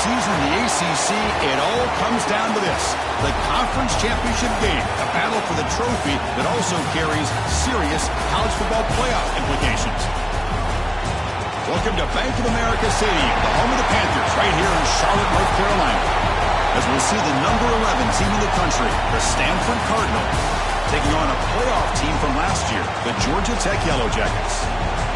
season in the ACC, it all comes down to this: the conference championship game, a battle for the trophy that also carries serious college football playoff implications. Welcome to Bank of America Stadium, the home of the Panthers, right here in Charlotte, North Carolina, as we'll see the number 11 team in the country, the Stanford Cardinals, taking on a playoff team from last year, the Georgia Tech Yellow Jackets.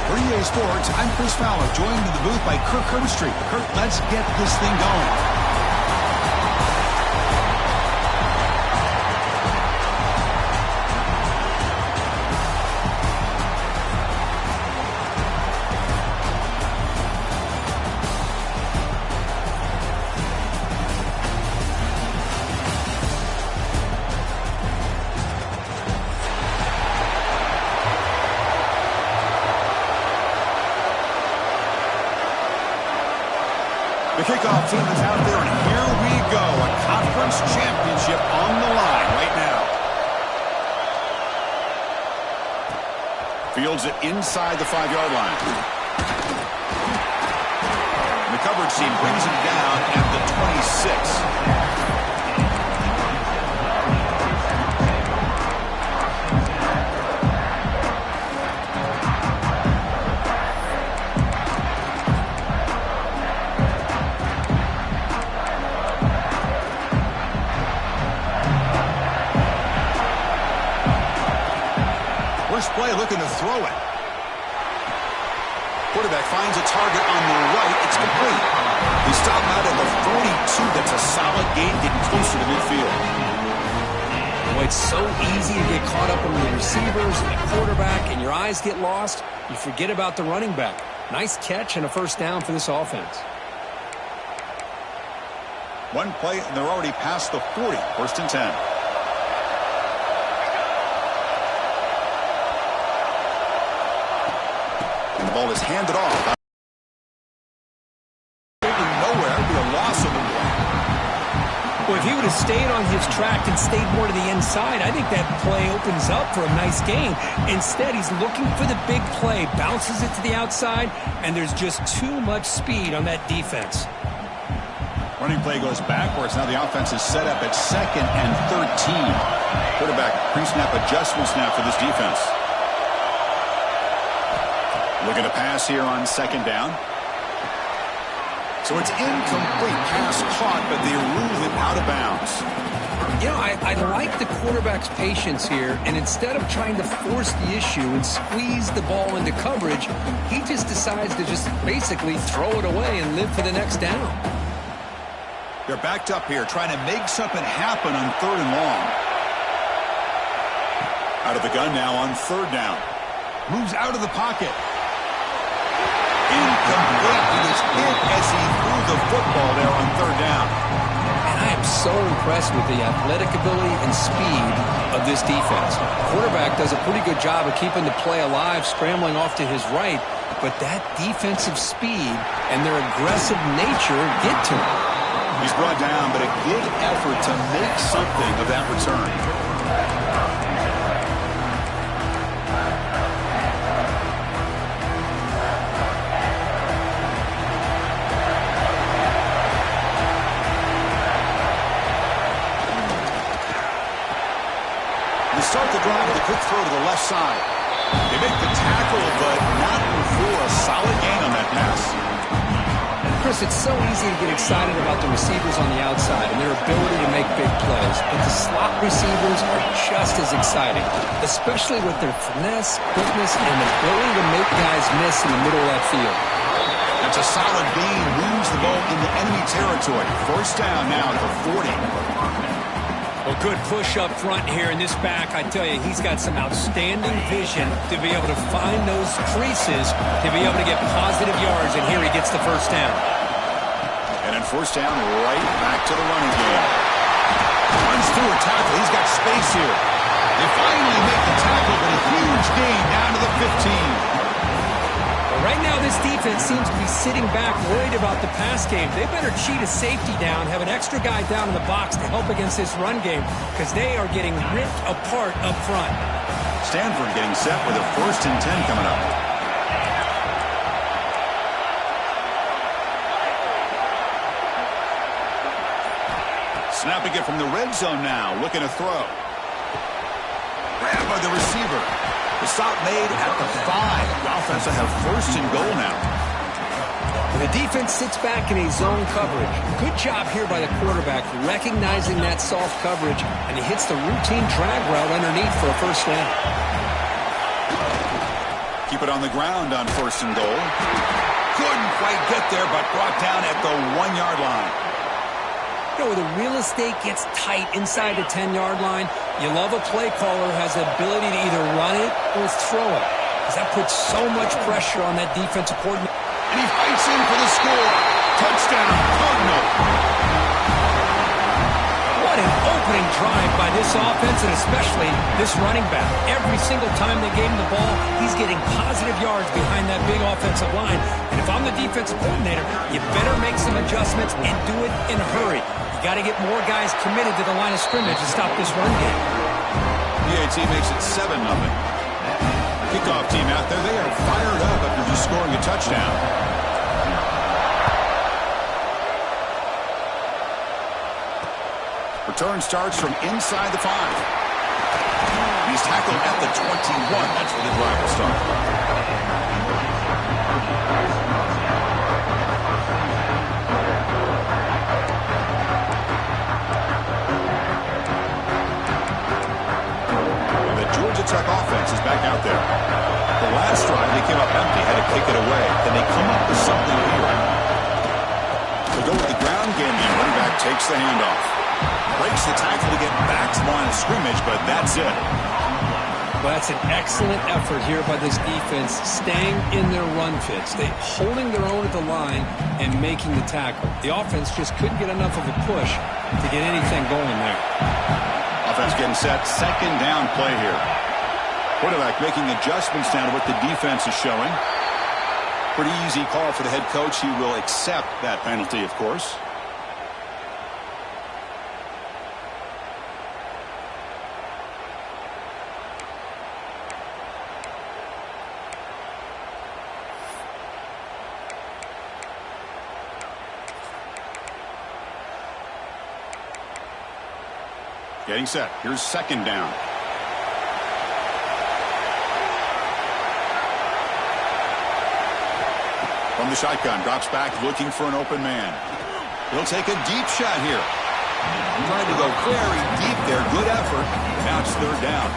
For EA Sports, I'm Chris Fowler, joined in the booth by Kirk Herbstreit. Kirk, let's get this thing going. The kickoff team is out there, and here we go. A conference Moves it inside the 5-yard line. The coverage team brings him down at the 26. First play looking to throw it. Quarterback finds a target on the right. It's complete. He stopped out at the 42. That's a solid gain, getting closer to midfield. Boy, it's so easy to get caught up in the receivers and the quarterback, and your eyes get lost. You forget about the running back. Nice catch and a first down for this offense. One play, and they're already past the 40. First and 10. And the ball is handed off. Nowhere. That would be a loss of the ball. Well, if he would have stayed on his track and stayed more to the inside, I think that play opens up for a nice gain. Instead, he's looking for the big play, bounces it to the outside, and there's just too much speed on that defense. Running play goes backwards. Now the offense is set up at 2nd and 13. Quarterback pre-snap adjustments now for this defense. Looking to pass here on 2nd down. So it's incomplete, pass caught, but they rule it out of bounds. You know, I like the quarterback's patience here, and instead of trying to force the issue and squeeze the ball into coverage, he just decides to just basically throw it away and live for the next down. They're backed up here, trying to make something happen on 3rd and long. Out of the gun now on 3rd down. Moves out of the pocket. Incomplete. He was hit as he threw the football there on 3rd down. And I am so impressed with the athletic ability and speed of this defense. Quarterback does a pretty good job of keeping the play alive, scrambling off to his right, but that defensive speed and their aggressive nature get to him. He's brought down, but a good effort to make something of that return. They start the drive with a quick throw to the left side. They make the tackle, but not before a solid gain on that pass. Chris, it's so easy to get excited about the receivers on the outside and their ability to make big plays, but the slot receivers are just as exciting, especially with their finesse, quickness, and ability to make guys miss in the middle of that field. That's a solid gain, moves the ball into enemy territory. First down now at the 40. Well, good push up front here in this back. I tell you, he's got some outstanding vision to be able to find those creases, to be able to get positive yards, and here he gets the first down. And then first down, right back to the running game. Runs through a tackle. He's got space here. They finally make the tackle, but a huge gain down to the 15. Right now, this defense seems to be sitting back, worried about the pass game. They better cheat a safety down, have an extra guy down in the box to help against this run game, because they are getting ripped apart up front. Stanford getting set with a 1st and 10 coming up. Snapping it from the red zone now, looking to throw. Grabbed by the receiver. The stop made at the 5. The offense will have 1st and goal now. The defense sits back in a zone coverage. Good job here by the quarterback, recognizing that soft coverage, and he hits the routine drag route underneath for a first down. Keep it on the ground on 1st and goal. Couldn't quite get there, but brought down at the 1-yard line. You know, the real estate gets tight inside the 10-yard line. You love a play caller who has the ability to either run it or throw it, because that puts so much pressure on that defensive coordinator. And he fights in for the score. Touchdown, Cardinal. What an opening drive by this offense, and especially this running back. Every single time they gave him the ball, he's getting positive yards behind that big offensive line. And if I'm the defensive coordinator, you better make some adjustments and do it in a hurry. Got to get more guys committed to the line of scrimmage to stop this run game. PAT makes it 7-0. Kick kickoff team out there. They are fired up after just scoring a touchdown. Return starts from inside the 5. He's tackled at the 21. That's where the drive will start. The Georgia Tech offense is back out there. The last drive, they came up empty, had to kick it away. Then they come up with something here. They go with the ground game, and running back takes the handoff. Breaks the tackle to get back to the line of scrimmage, but that's it. Well, that's an excellent effort here by this defense, staying in their run fits. They holding their own at the line and making the tackle. The offense just couldn't get enough of a push to get anything going there. Offense getting set. Second down play here. Quarterback making adjustments down to what the defense is showing. Pretty easy call for the head coach. He will accept that penalty, of course. Getting set. Here's second down. From the shotgun, drops back looking for an open man. He'll take a deep shot here. Trying to go very deep there. Good effort. Now it's third down.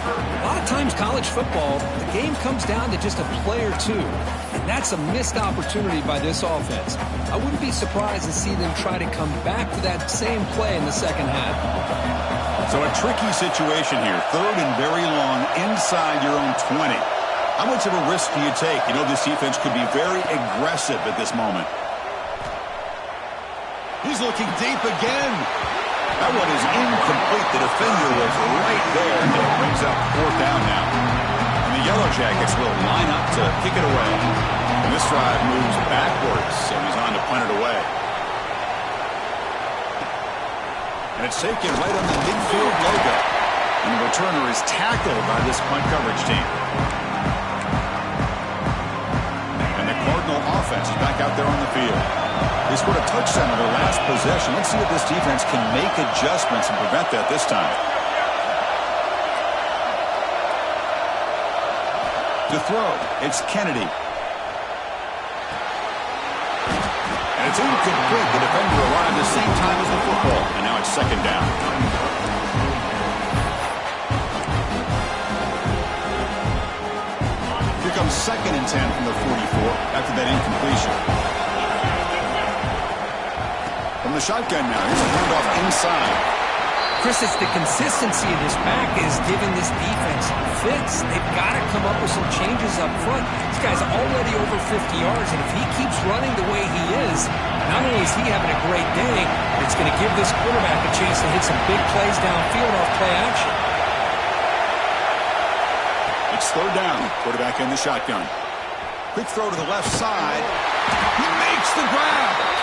A lot of times college football, the game comes down to just a play or two. And that's a missed opportunity by this offense. I wouldn't be surprised to see them try to come back to that same play in the second half. So a tricky situation here. Third and very long inside your own 20. How much of a risk do you take? You know this defense could be very aggressive at this moment. He's looking deep again. That one is incomplete. The defender was right there. And it brings up fourth down now. And the Yellow Jackets will line up to kick it away. And this drive moves backwards, so he's on to punt it away. And it's taken right on the midfield logo. And the returner is tackled by this punt coverage team. And the Cardinal offense is back out there on the field. They scored a touchdown on their last possession. Let's see if this defense can make adjustments and prevent that this time. To throw, it's Kennedy. And it's incomplete. The defender arrived at the same time as the football. And now it's second down. Here comes second and 10 from the 44 after that incompletion. From the shotgun now, here's a handoff inside. Chris, it's the consistency of this back is giving this defense fits. They've got to come up with some changes up front. This guy's already over 50 yards, and if he keeps running the way he is, not only is he having a great day, but it's going to give this quarterback a chance to hit some big plays downfield off play action. It's third down. Quarterback in the shotgun. Quick throw to the left side. He makes the grab.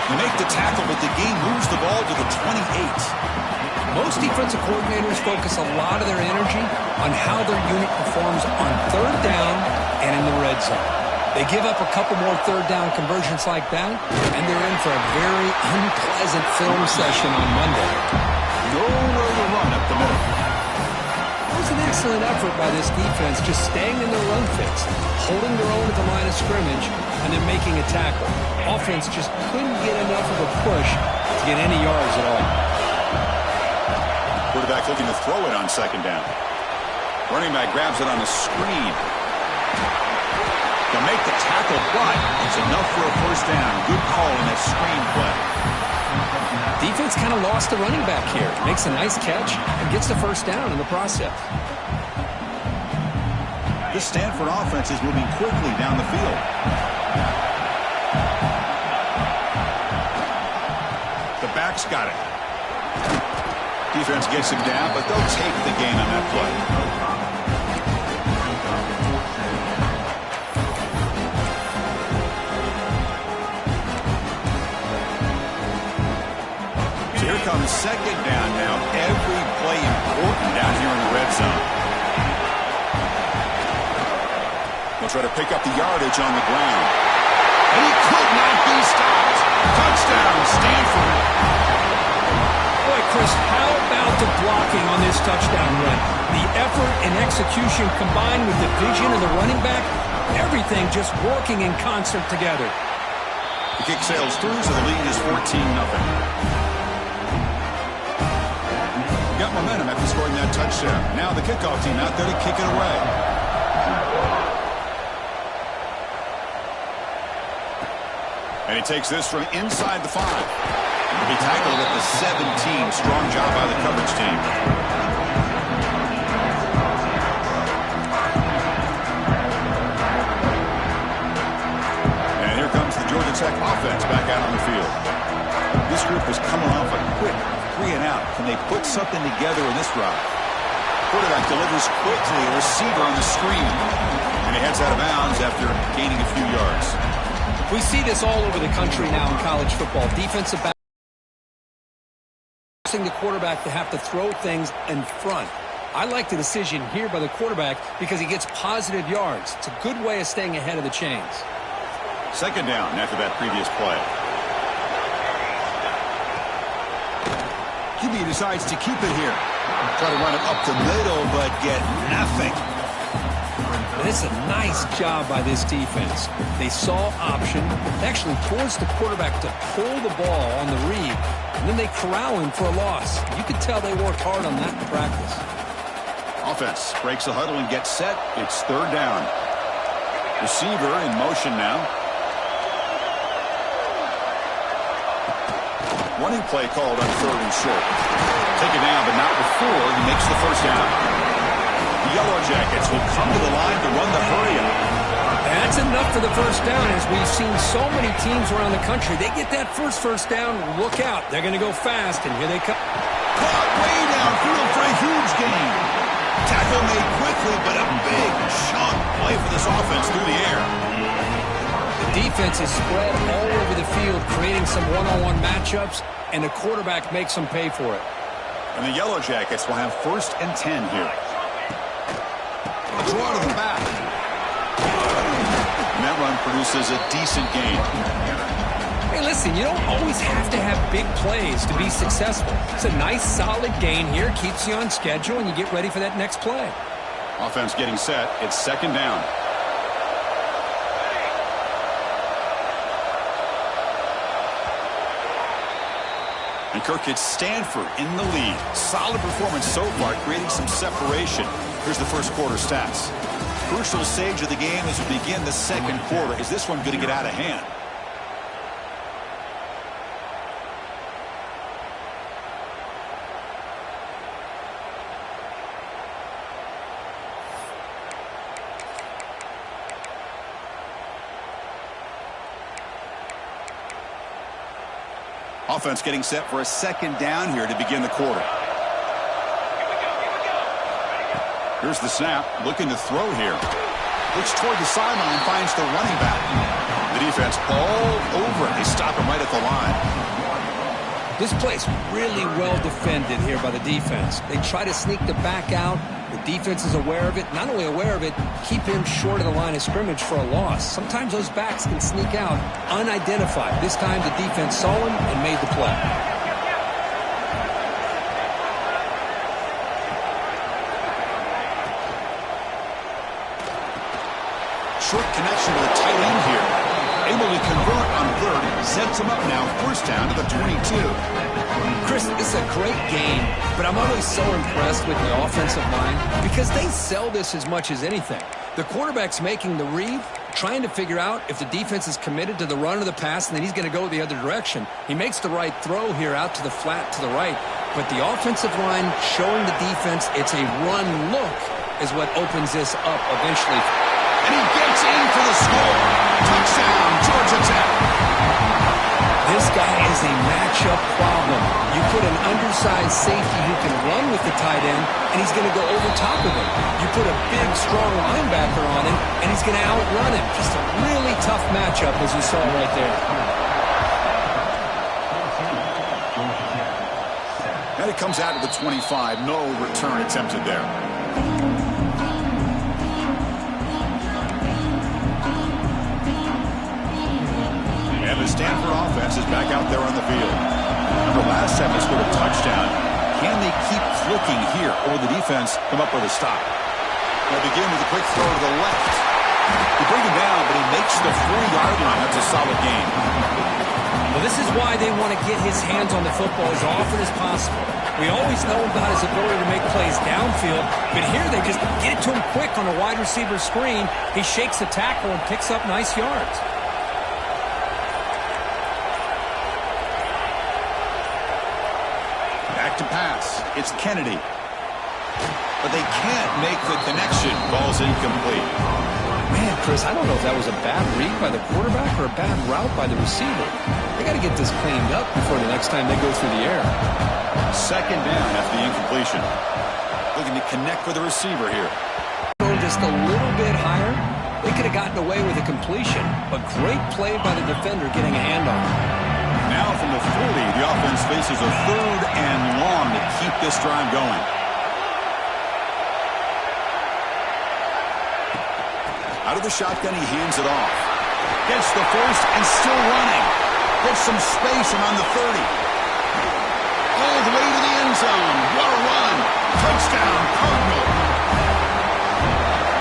They make the tackle, but the game moves the ball to the 28. Most defensive coordinators focus a lot of their energy on how their unit performs on third down and in the red zone. They give up a couple more third down conversions like that, and they're in for a very unpleasant film session on Monday. Nowhere to run up the middle. It was an excellent effort by this defense, just staying in their run fits, holding their own at the line of scrimmage, and then making a tackle. Offense just couldn't get enough of a push to get any yards at all. Quarterback looking to throw it on second down. Running back grabs it on the screen. They'll make the tackle, but it's enough for a first down. Good call in that screen play. Defense kind of lost the running back here. Makes a nice catch and gets the first down in the process. This Stanford offense is moving quickly down the field. The back's got it. Defense gets him down, but they'll take the gain on that play. So here comes second down now. Every play important down here in the red zone. They'll try to pick up the yardage on the ground. And he could not be stopped. Touchdown, Stanford. Boy, Chris, how about the blocking on this touchdown run? The effort and execution combined with the vision of the running back, everything just working in concert together. The kick sails through, so the lead is 14-0. Got momentum after scoring that touchdown. Now the kickoff team out there to kick it away. And he takes this from inside the 5. He tackled at the 17. Strong job by the coverage team. And here comes the Georgia Tech offense back out on the field. This group is coming off a quick 3 and out. Can they put something together in this drive? Quarterback delivers quickly, a receiver on the screen. And he heads out of bounds after gaining a few yards. We see this all over the country now in college football. Defensive back forcing the quarterback to have to throw things in front. I like the decision here by the quarterback because he gets positive yards. It's a good way of staying ahead of the chains. Second down after that previous play. QB decides to keep it here. Try to run it up the middle, but get nothing. And it's a nice job by this defense. They saw option, actually forced the quarterback to pull the ball on the read, and then they corral him for a loss. You could tell they worked hard on that in practice. Offense breaks the huddle and gets set. It's third down. Receiver in motion now. Running play called on 3rd and short. Take it down, but not before he makes the first down. The Yellow Jackets will come to the line to run the hurry-up. That's enough for the first down. As we've seen so many teams around the country, they get that first down, look out. They're going to go fast, and here they come. Caught way downfield for a huge gain. Tackle made quickly, but a big chunk play for this offense through the air. The defense is spread all over the field, creating some one-on-one matchups, and the quarterback makes them pay for it. And the Yellow Jackets will have 1st and 10 here. A draw to the back. And that run produces a decent gain. Hey, listen, you don't always have to have big plays to be successful. It's a nice, solid gain here, keeps you on schedule, and you get ready for that next play. Offense getting set. It's 2nd down. And Kirk hits Stanford in the lead. Solid performance so far, creating some separation. Here's the first quarter stats. Crucial stage of the game as we begin the second quarter. Is this one going to get out of hand? Offense getting set for a 2nd down here to begin the quarter. Here's the snap, looking to throw here. Looks toward the sideline, finds the running back. The defense all over it. They stop him right at the line. This play's really well defended here by the defense. They try to sneak the back out. The defense is aware of it. Not only aware of it, keep him short of the line of scrimmage for a loss. Sometimes those backs can sneak out unidentified. This time the defense saw him and made the play. Short connection to the tight end here. Able to convert on 3rd. Sets him up now. 1st down to the 22. Chris, this is a great game, but I'm always so impressed with the offensive line because they sell this as much as anything. The quarterback's making the read, trying to figure out if the defense is committed to the run or the pass, and then he's going to go the other direction. He makes the right throw here out to the flat to the right, but the offensive line showing the defense it's a run look is what opens this up eventually. And he gets in for the score. Touchdown, Georgia Tech. This guy is a matchup problem. You put an undersized safety who can run with the tight end, and he's going to go over top of him. You put a big, strong linebacker on him, and he's going to outrun him. Just a really tough matchup, as you saw right there. And it comes out to the 25. No return attempted there. Stanford offense is back out there on the field. Remember, last time they scored a touchdown. Can they keep clicking here, or will the defense come up with a stop? They'll begin with a quick throw to the left. They bring him down, but he makes the 4-yard line. That's a solid gain. Well, this is why they want to get his hands on the football as often as possible. We always know about his ability to make plays downfield, but here they just get it to him quick on a wide receiver screen. He shakes the tackle and picks up nice yards. Back to pass. It's Kennedy. But they can't make the connection. Ball's incomplete. Man, Chris, I don't know if that was a bad read by the quarterback or a bad route by the receiver. They got to get this cleaned up before the next time they go through the air. Second down after the incompletion. Looking to connect with the receiver here. Just a little bit higher. They could have gotten away with a completion, but great play by the defender getting a hand on it. Now from the 40, the offense faces a 3rd and long to keep this drive going. Out of the shotgun, he hands it off. Gets the first and still running. Gets some space and on the 30. All the way to the end zone. What a run. Touchdown, Cardinal.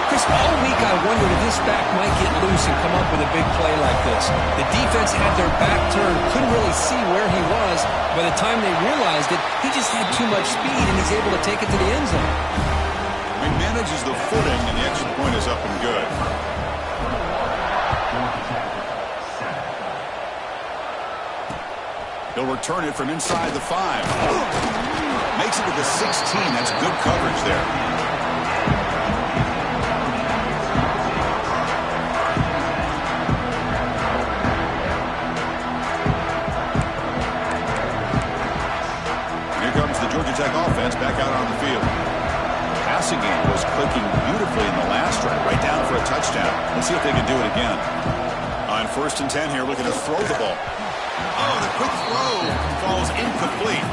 Chris, all week I wondered if this back might get loose and come up with a big play like this. The defense had their back turned, couldn't really see where he was. By the time they realized it, he just had too much speed and he's able to take it to the end zone. He manages the footing and the extra point is up and good. He'll return it from inside the 5. Makes it to the 16. That's good coverage there. Here comes the Georgia Tech offense back out on the field. Passing game was clicking beautifully in the last drive, right down for a touchdown. Let's see if they can do it again. On 1st and 10 here, looking to throw the ball. Oh, the quick throw falls incomplete.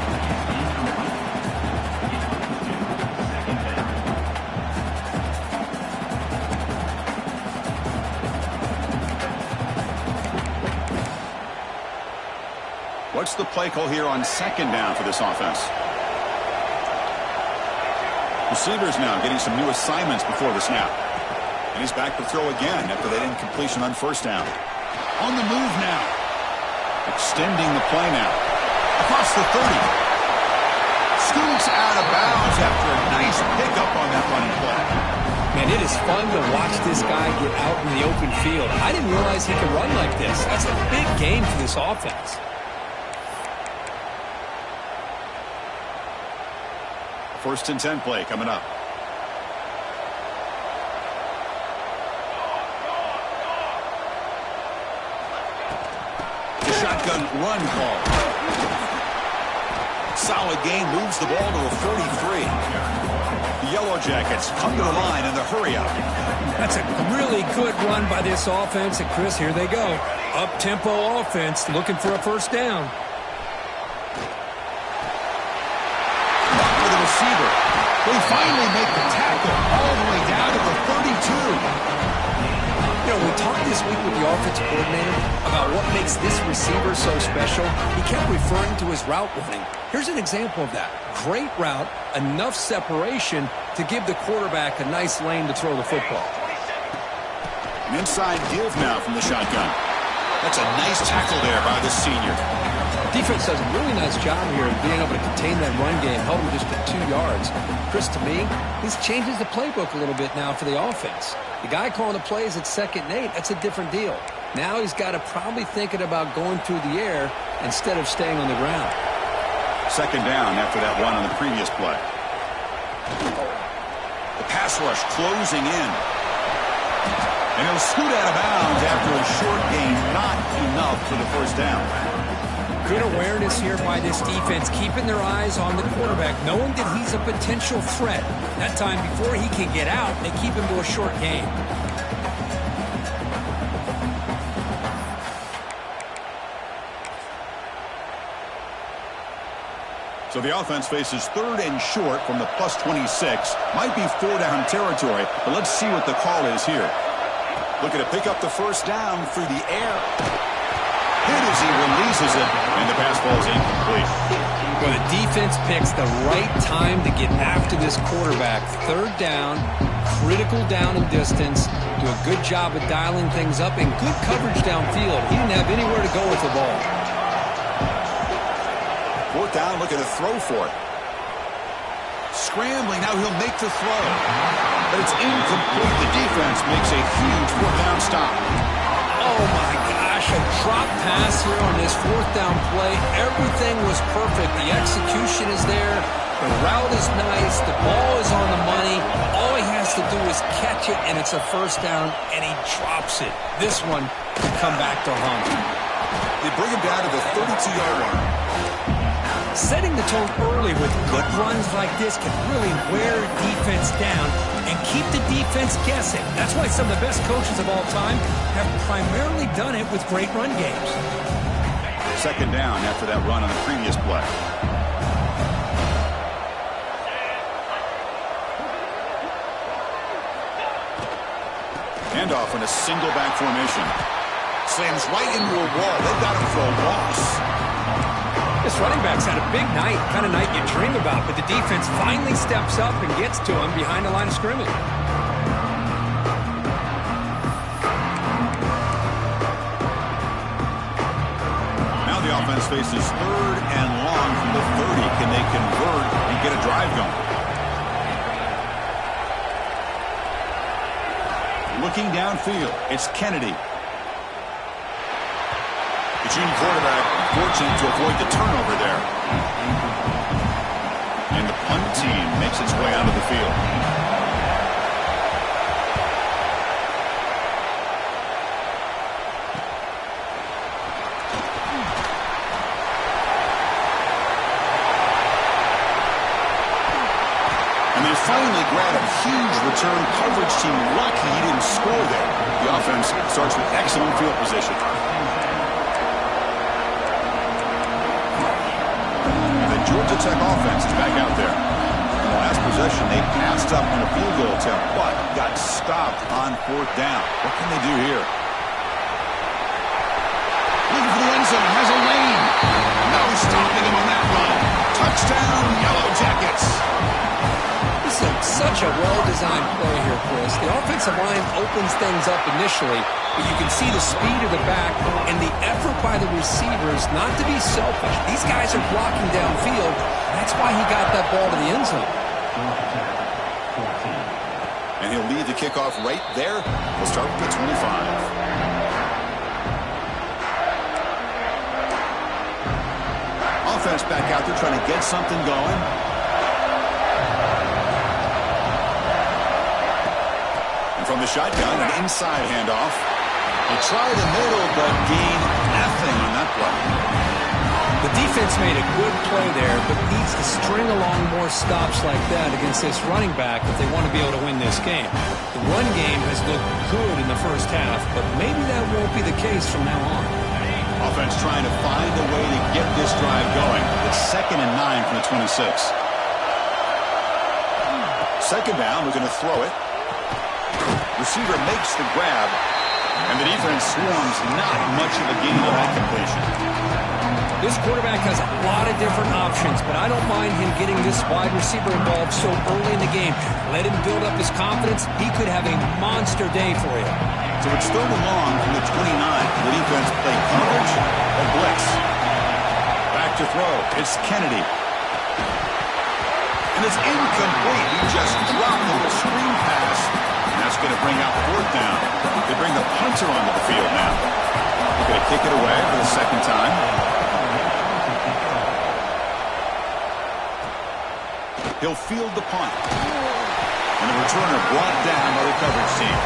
What's the play call here on 2nd down for this offense? Receivers now getting some new assignments before the snap. And he's back to throw again after that incompletion on 1st down. On the move now. Extending the play now. Across the 30. Scoots out of bounds after a nice pickup on that running play. Man, it is fun to watch this guy get out in the open field. I didn't realize he could run like this. That's a big game for this offense. 1st and 10 play coming up. The shotgun run call. Solid game, moves the ball to a 43. The Yellow Jackets come to the line in the hurry up. That's a really good run by this offense. And Chris, here they go. Up-tempo offense looking for a 1st down. Receiver. They finally make the tackle all the way down to the 32. You know, we talked this week with the offensive coordinator about what makes this receiver so special. He kept referring to his route running. Here's an example of that. Great route, enough separation to give the quarterback a nice lane to throw the football. An inside give now from the shotgun. That's a nice tackle there by the senior. Defense does a really nice job here of being able to contain that run game, held him just at 2 yards. Chris, to me, this changes the playbook a little bit now for the offense. The guy calling the plays at 2nd and 8, that's a different deal. Now he's got to probably thinking about going through the air instead of staying on the ground. 2nd down after that run on the previous play. The pass rush closing in. And he'll scoot out of bounds after a short gain, not enough for the 1st down. Good awareness here by this defense, keeping their eyes on the quarterback, knowing that he's a potential threat. That time before he can get out, they keep him to a short gain. So the offense faces 3rd and short from the +26. Might be 4-down territory, but let's see what the call is here. Looking to pick up the 1st down through the air. hit as he releases it, and the pass ball is incomplete. Well, the defense picks the right time to get after this quarterback. Third down, critical down and distance. Do a good job of dialing things up and good coverage downfield. He didn't have anywhere to go with the ball. Fourth down, looking to throw for it. Scrambling, now he'll make the throw. But it's incomplete. The defense makes a huge fourth down stop. Oh, my gosh, a drop pass here on this fourth down play. Everything was perfect. The execution is there. The route is nice. The ball is on the money. All he has to do is catch it, and it's a first down, and he drops it. This one can come back to haunt him. They bring him down to the 32-yard line. Setting the tone early with good runs like this can really wear defense down and keep the defense guessing. That's why some of the best coaches of all time have primarily done it with great run games. Second down after that run on the previous play. Handoff in a single back formation. Slams right into a wall. They've got him for a loss. This running back's had a big night, kind of night you dream about, but the defense finally steps up and gets to him behind the line of scrimmage. Now the offense faces third and long from the 30. Can they convert and get a drive going? Looking downfield, it's Kennedy. The junior quarterback fortunate to avoid the turnover there. And the punt team makes its way onto the field. And they finally grab a huge return. Coverage team lucky he didn't score there. The offense starts with excellent field position. Georgia Tech offense is back out there. In the last possession, they passed up on a field goal attempt, but got stopped on fourth down. What can they do here? Looking for the end zone, has a lane. No stopping him on that run. Touchdown, Yellow Jackets. This is such a well-designed play here, Chris. The offensive line opens things up initially, but you can see the speed of the back and the effort by the receivers not to be selfish. These guys are blocking downfield. That's why he got that ball to the end zone. And he'll lead the kickoff right there. We'll start with the 25. Offense back out there trying to get something going. From the shotgun, an inside handoff. They try the middle, but gain nothing on that play. The defense made a good play there, but needs to string along more stops like that against this running back if they want to be able to win this game. The run game has looked good in the first half, but maybe that won't be the case from now on. Offense trying to find a way to get this drive going. It's 2nd and 9 from the 26. Second down, we're going to throw it. Receiver makes the grab, and the defense swarms not much of a gain on that completion. This quarterback has a lot of different options, but I don't mind him getting this wide receiver involved so early in the game. Let him build up his confidence. He could have a monster day for you. So it's third and long from the 29. The defense play coverage or blitz. Back to throw. It's Kennedy. And it's incomplete. He just dropped a little screen pass. And that's going to bring out fourth down. They bring the punter onto the field now. They're going to kick it away for the second time. He'll field the punt. And the returner brought down by the coverage team.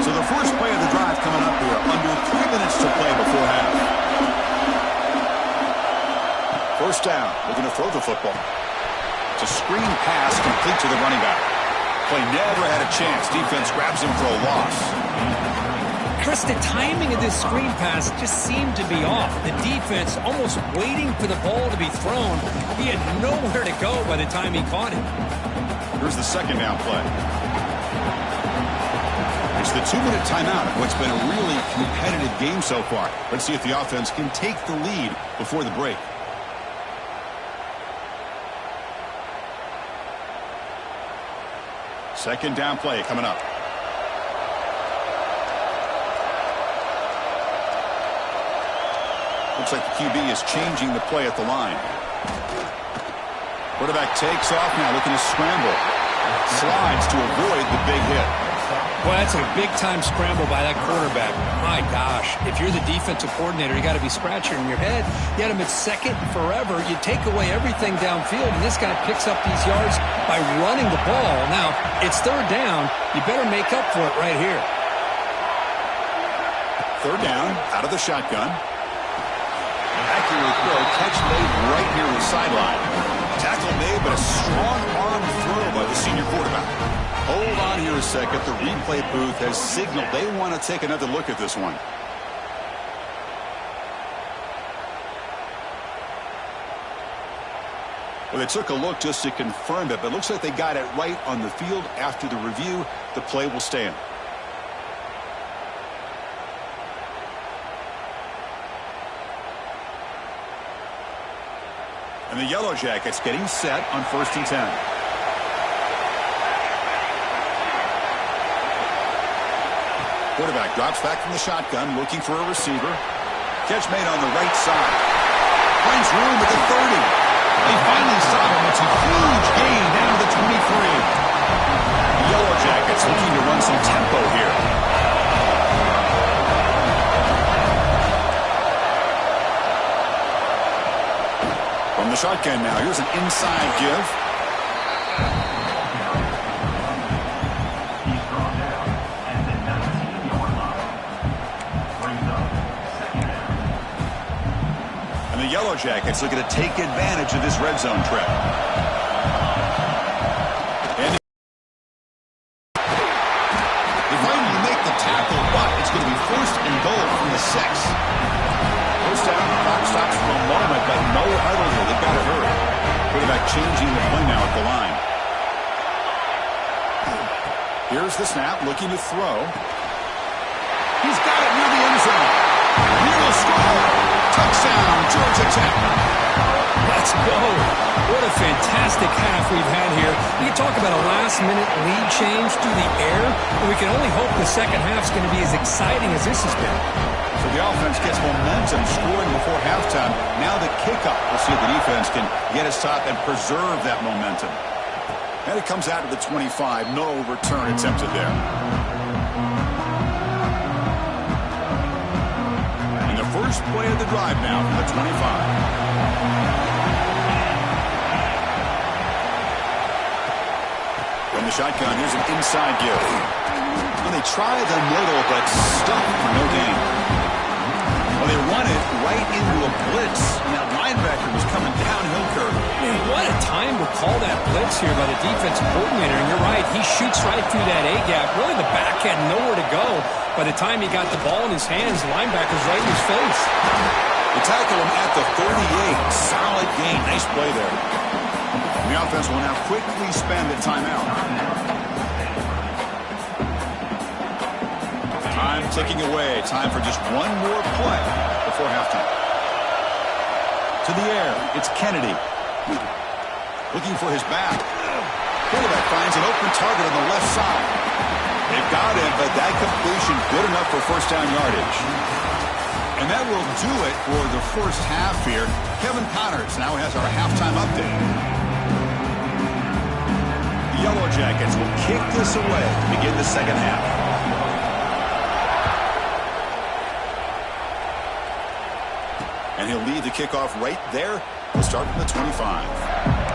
So the first play of the drive coming up here. Under 3 minutes to play before half. First down. We're going to throw the football. It's a screen pass complete to the running back. Play never had a chance. Defense grabs him for a loss. Chris, the timing of this screen pass just seemed to be off. The defense almost waiting for the ball to be thrown. He had nowhere to go by the time he caught it. Here's the second down play. It's the 2-minute timeout of what's been a really competitive game so far. Let's see if the offense can take the lead before the break. Second down play coming up. Looks like the QB is changing the play at the line. Quarterback takes off now, looking to scramble. Slides to avoid the big hit. Well, that's a big-time scramble by that quarterback. My gosh, if you're the defensive coordinator, you got to be scratching your head. You had him at second forever. You take away everything downfield, and this guy picks up these yards by running the ball. Now, it's third down. You better make up for it right here. Third down, out of the shotgun. Accurate throw, catch made right near the sideline. Tackle made, but a strong arm throw by the senior quarterback. Hold on here a second. The replay booth has signaled they want to take another look at this one. Well, they took a look just to confirm it, but it looks like they got it right on the field. After the review, the play will stand. And the Yellow Jackets getting set on 1st and 10. Quarterback drops back from the shotgun, looking for a receiver. Catch made on the right side. Finds room at the 30. They finally stop him. It's a huge gain down to the 23. The Yellow Jackets looking to run some tempo here. From the shotgun now, here's an inside give. The Yellow Jackets looking to take advantage of this red zone trip. And they finally make the tackle, but it's going to be first and goal from the 6. First down, the clock stops for a moment, but no huddle here. They've got to hurry. Quarterback changing the play now at the line. Here's the snap, looking to throw. He's got it near the end zone. He will score. Touchdown, Georgia Tech. Let's go. What a fantastic half we've had here. You talk about a last-minute lead change through the air, and we can only hope the second half's going to be as exciting as this has been. So the offense gets momentum, scoring before halftime. Now the kickoff. We'll see if the defense can get a stop and preserve that momentum. And it comes out to the 25. No return attempted there. First play of the drive now from the 25. From the shotgun, here's an inside give. And they try the middle, but stuck for no gain. Well, they run it right into a blitz, and that linebacker was coming downhill curve. What a time to call that blitz here by the defensive coordinator. And you're right, he shoots right through that A-gap. Really, the back had nowhere to go. By the time he got the ball in his hands, the linebacker's right in his face. They tackle him at the 38. Solid gain. Nice play there. And the offense will now quickly spend a timeout. Time ticking away. Time for just one more play before halftime. To the air. It's Kennedy. Looking for his back. Quarterback finds an open target on the left side. They've got him, but that completion good enough for first down yardage. And that will do it for the first half here. Kevin Connors now has our halftime update. The Yellow Jackets will kick this away to begin the second half. And he'll lead the kickoff right there. We'll start from the 25.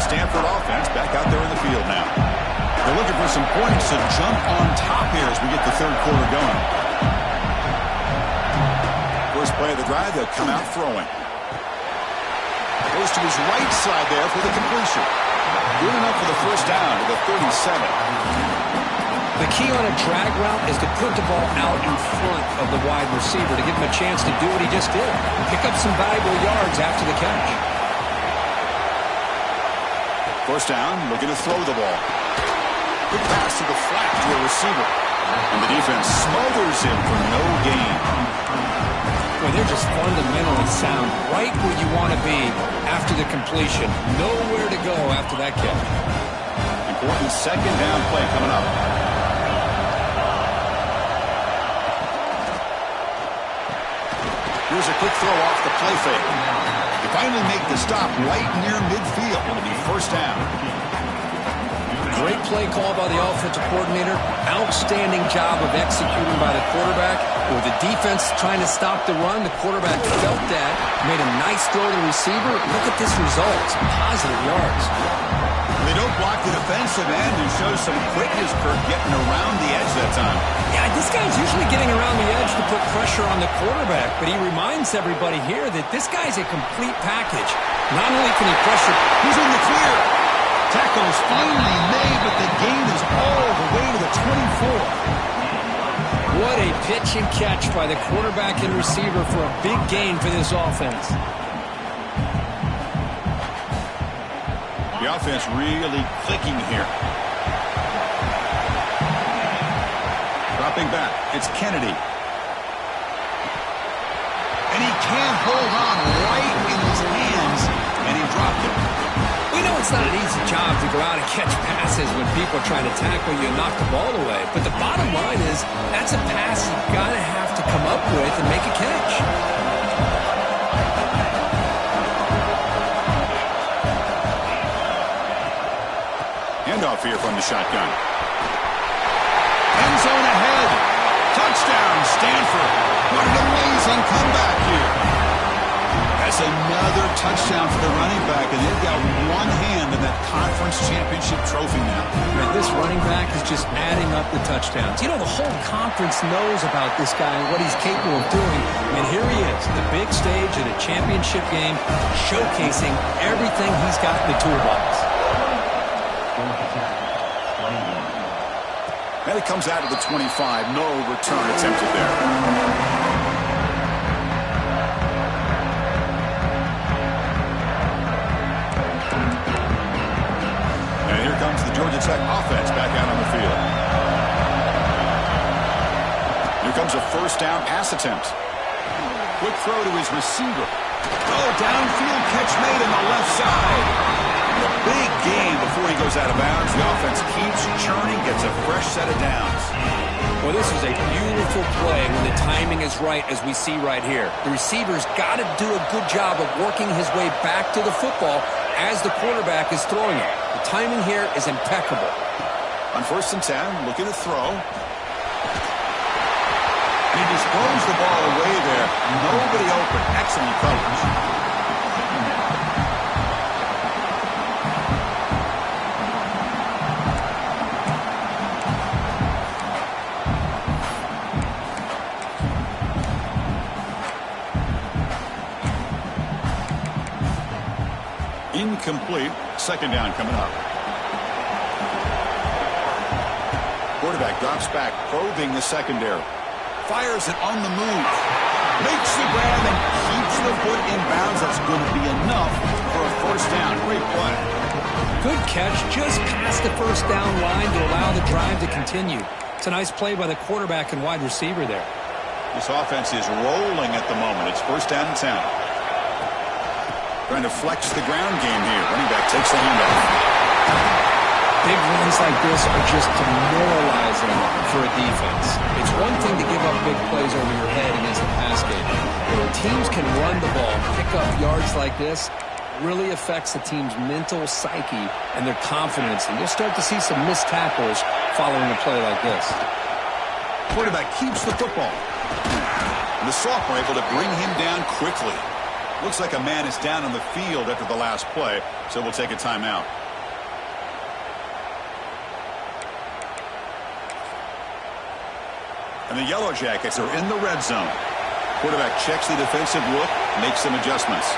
Stanford offense back out there in the field now. They're looking for some points to jump on top here as we get the third quarter going. First play of the drive, they'll come out throwing. Goes to his right side there for the completion. Good enough for the first down to the 37. The key on a drag route is to put the ball out in front of the wide receiver to give him a chance to do what he just did. Pick up some valuable yards after the catch. First down, looking to throw the ball. Quick pass to the flat to a receiver. And the defense smothers him for no gain. Well, they're just fundamentally sound right where you want to be after the completion. Nowhere to go after that catch. Important second down play coming up. Here's a quick throw off the play fake. They finally make the stop right near midfield. It'll be first down. Great play call by the offensive coordinator. Outstanding job of executing by the quarterback. With the defense trying to stop the run, the quarterback felt that, made a nice throw to the receiver. Look at this result. Some positive yards. They don't block the defensive end and show some quickness, Kirk, getting around the edge that time. Yeah, this guy's usually getting around the edge to put pressure on the quarterback, but he reminds everybody here that this guy's a complete package. Not only can he pressure, he's in the clear. Tackle is finally made, but the gain is all the way to the 24. What a pitch and catch by the quarterback and receiver for a big gain for this offense. The offense really clicking here. Dropping back, it's Kennedy. And he can't hold on right in his hands, and he dropped it. We know it's not an easy job to go out and catch passes when people are trying to tackle you and knock the ball away. But the bottom line is, that's a pass you've got to have to come up with and make a catch. Handoff here from the shotgun. End zone ahead. Touchdown, Stanford. What an amazing comeback here. That's another touchdown for the running back, and they've got one hand in that conference championship trophy now. And this running back is just adding up the touchdowns. You know, the whole conference knows about this guy and what he's capable of doing. And here he is, the big stage at a championship game, showcasing everything he's got in the toolbox. And it comes out of the 25. No return attempted there. Georgia Tech offense back out on the field. Here comes a first down pass attempt. Quick throw to his receiver. Oh, downfield catch made on the left side. A big gain before he goes out of bounds. The offense keeps churning, gets a fresh set of downs. Well, this is a beautiful play when the timing is right, as we see right here. The receiver's got to do a good job of working his way back to the football as the quarterback is throwing it. The timing here is impeccable. On 1st and 10, looking to throw. He just throws the ball away there. Nobody open. Excellent coverage. Incomplete. Second down coming up. Quarterback drops back, probing the secondary. Fires it on the move. Makes the grab and keeps the foot in bounds. That's going to be enough for a first down. Great play. Good catch just past the first down line to allow the drive to continue. It's a nice play by the quarterback and wide receiver there. This offense is rolling at the moment. It's first down and 10. Trying to flex the ground game here. Running back takes the handoff. Big runs like this are just demoralizing for a defense. It's one thing to give up big plays over your head against the pass game. But when teams can run the ball, pick up yards like this, really affects the team's mental psyche and their confidence. And you'll start to see some missed tackles following a play like this. Quarterback keeps the football. And the sophomore able to bring him down quickly. Looks like a man is down on the field after the last play, so we'll take a timeout. And the Yellow Jackets are in the red zone. Quarterback checks the defensive look, makes some adjustments.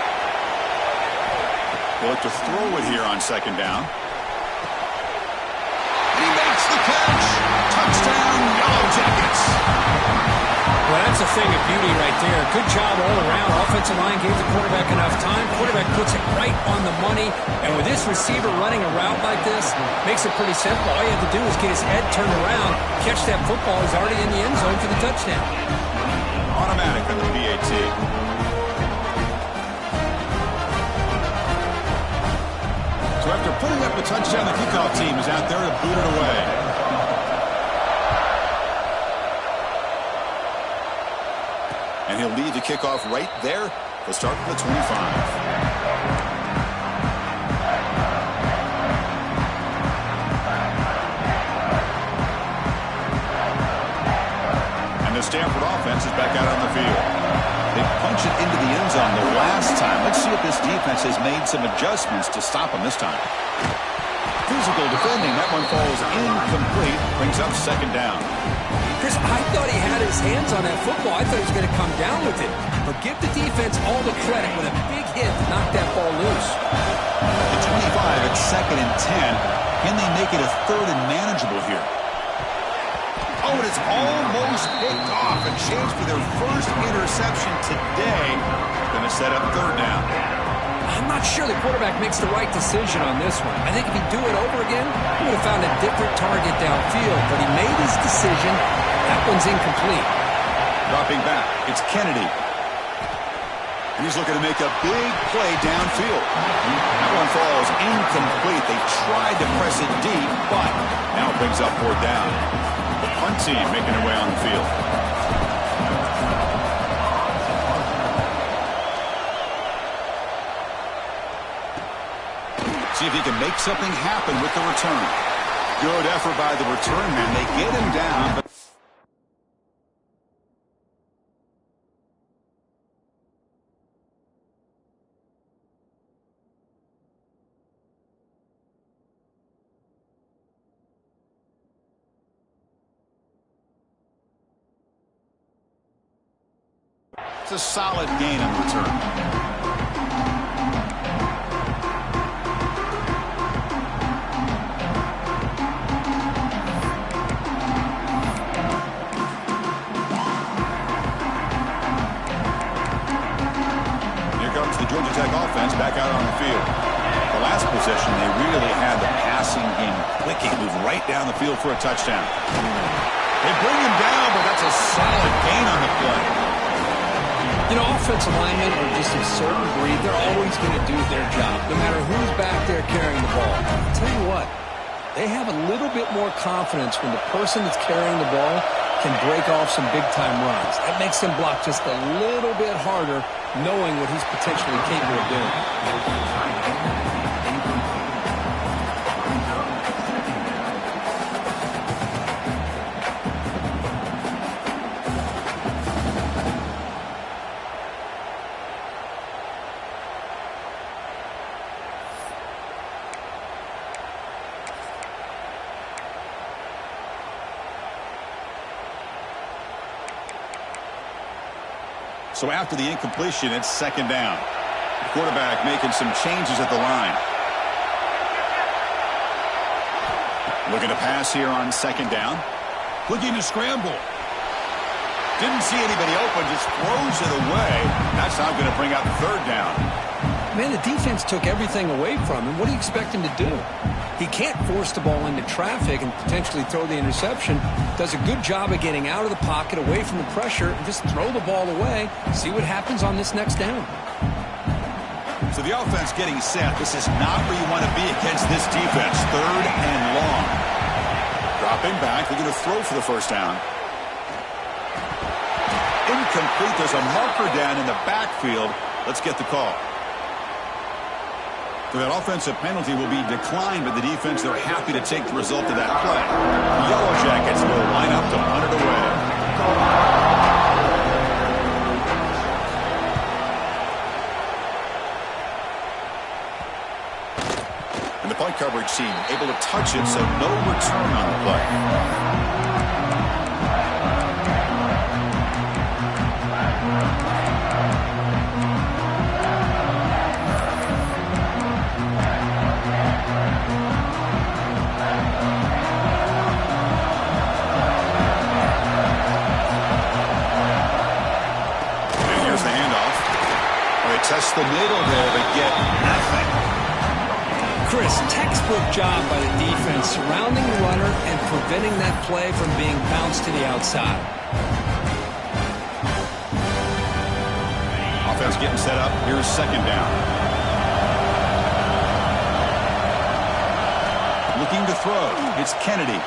They look to throw it here on second down. And he makes the catch. Touchdown, Yellow Jackets. Well, that's a thing of beauty right there. Good job all around. Offensive line gave the quarterback enough time. Quarterback puts it right on the money. And with this receiver running a route like this, makes it pretty simple. All you have to do is get his head turned around, catch that football. He's already in the end zone for the touchdown. Automatic on the PAT. So after putting up a touchdown, the kickoff team is out there to boot it away. And he'll lead the kickoff right there. He'll start from the 25. And the Stanford offense is back out on the field. They punch it into the end zone the last time. Let's see if this defense has made some adjustments to stop them this time. Physical defending. That one falls incomplete. Brings up second down. Chris, I thought he had his hands on that football. I thought he was going to come down with it. But give the defense all the credit with a big hit to knock that ball loose. The 25 at 2nd and 10. Can they make it a 3rd and manageable here? Oh, and it's almost picked off. A chance for their first interception today. Going to set up 3rd down. I'm not sure the quarterback makes the right decision on this one. I think if he'd do it over again, he would have found a different target downfield. But he made his decision. That one's incomplete. Dropping back, it's Kennedy. And he's looking to make a big play downfield. That one falls incomplete. They tried to press it deep, but now it brings up 4th down. The punt team making their way on the field. See if he can make something happen with the return. Good effort by the return man. They get him down, but it's a solid gain on the return. Georgia Tech offense back out on the field. The last possession, they really had the passing game clicking, move right down the field for a touchdown. They bring him down, but that's a solid gain on the play. You know, offensive linemen are just a certain breed. They're always going to do their job, no matter who's back there carrying the ball. I'll tell you what, they have a little bit more confidence when the person that's carrying the ball can break off some big-time runs. That makes them block just a little bit harder, knowing what he's potentially capable of doing. So after the incompletion, it's 2nd down. The quarterback making some changes at the line. Looking to pass here on 2nd down. Looking to scramble. Didn't see anybody open, just throws it away. That's now going to bring up 3rd down. Man, the defense took everything away from him. What do you expect him to do? He can't force the ball into traffic and potentially throw the interception. Does a good job of getting out of the pocket, away from the pressure, and just throw the ball away. See what happens on this next down. So the offense getting set. This is not where you want to be against this defense. 3rd and long. Dropping back. They're going to throw for the 1st down. Incomplete. There's a marker down in the backfield. Let's get the call. So that offensive penalty will be declined by the defense. They're happy to take the result of that play. The Yellow Jackets will line up to punt it away. And the punt coverage team able to touch it, so no return on the play. Across the middle there, but get nothing. Chris, textbook job by the defense surrounding the runner and preventing that play from being bounced to the outside. Offense getting set up. Here's second down. Looking to throw. It's Kennedy.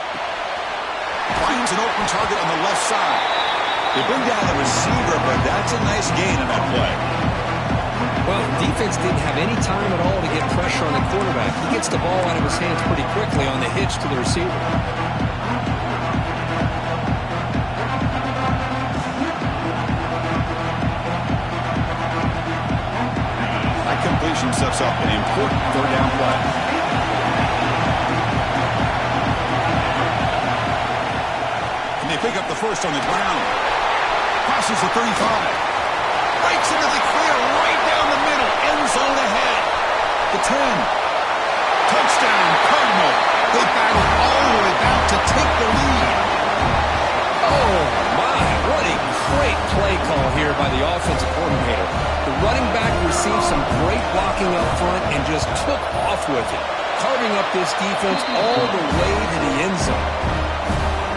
Finds an open target on the left side. They bring down the receiver, but that's a nice gain on that play. Well, defense didn't have any time at all to get pressure on the quarterback. He gets the ball out of his hands pretty quickly on the hitch to the receiver. That completion sets up an important third down play. And they pick up the first on the ground. Crosses the 35. Breaks into the clear right down the middle. End zone ahead. The 10. Touchdown, Cardinal. They battle all the way back to take the lead. Oh, my. What a great play call here by the offensive coordinator. The running back received some great blocking up front and just took off with it, carving up this defense all the way to the end zone.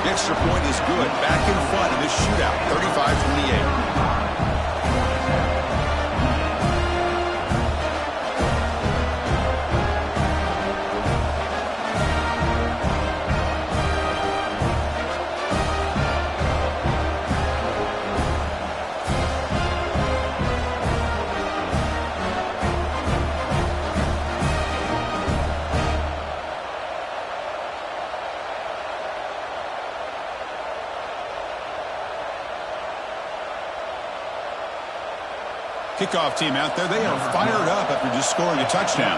The extra point is good. Back in front in this shootout, 35-28. Kickoff team out there. They are fired up after just scoring a touchdown.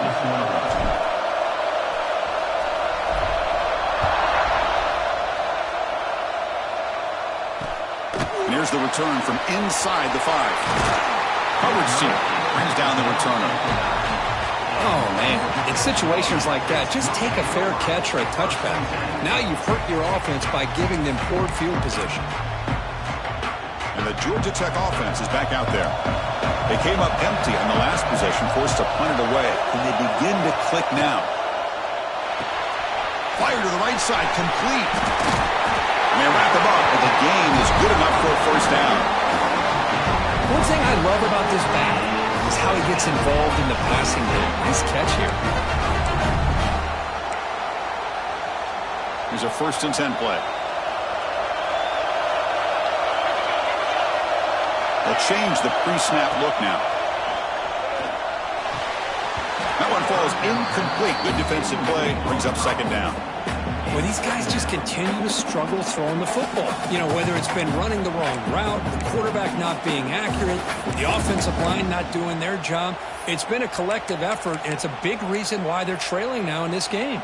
And here's the return from inside the 5. Coverage team brings down the returner. Oh, man. In situations like that, just take a fair catch or a touchback. Now you've hurt your offense by giving them poor field position. And the Georgia Tech offense is back out there. They came up empty on the last possession, forced to punt it away. And they begin to click now. Fire to the right side, complete. And they wrap them up, and the gain is good enough for a first down. One thing I love about this back is how he gets involved in the passing game. Nice catch here. Here's a 1st and 10 play. They'll change the pre-snap look now. That one falls incomplete. Good defensive play. Brings up second down. Well, these guys just continue to struggle throwing the football. You know, whether it's been running the wrong route, the quarterback not being accurate, the offensive line not doing their job. It's been a collective effort, and it's a big reason why they're trailing now in this game.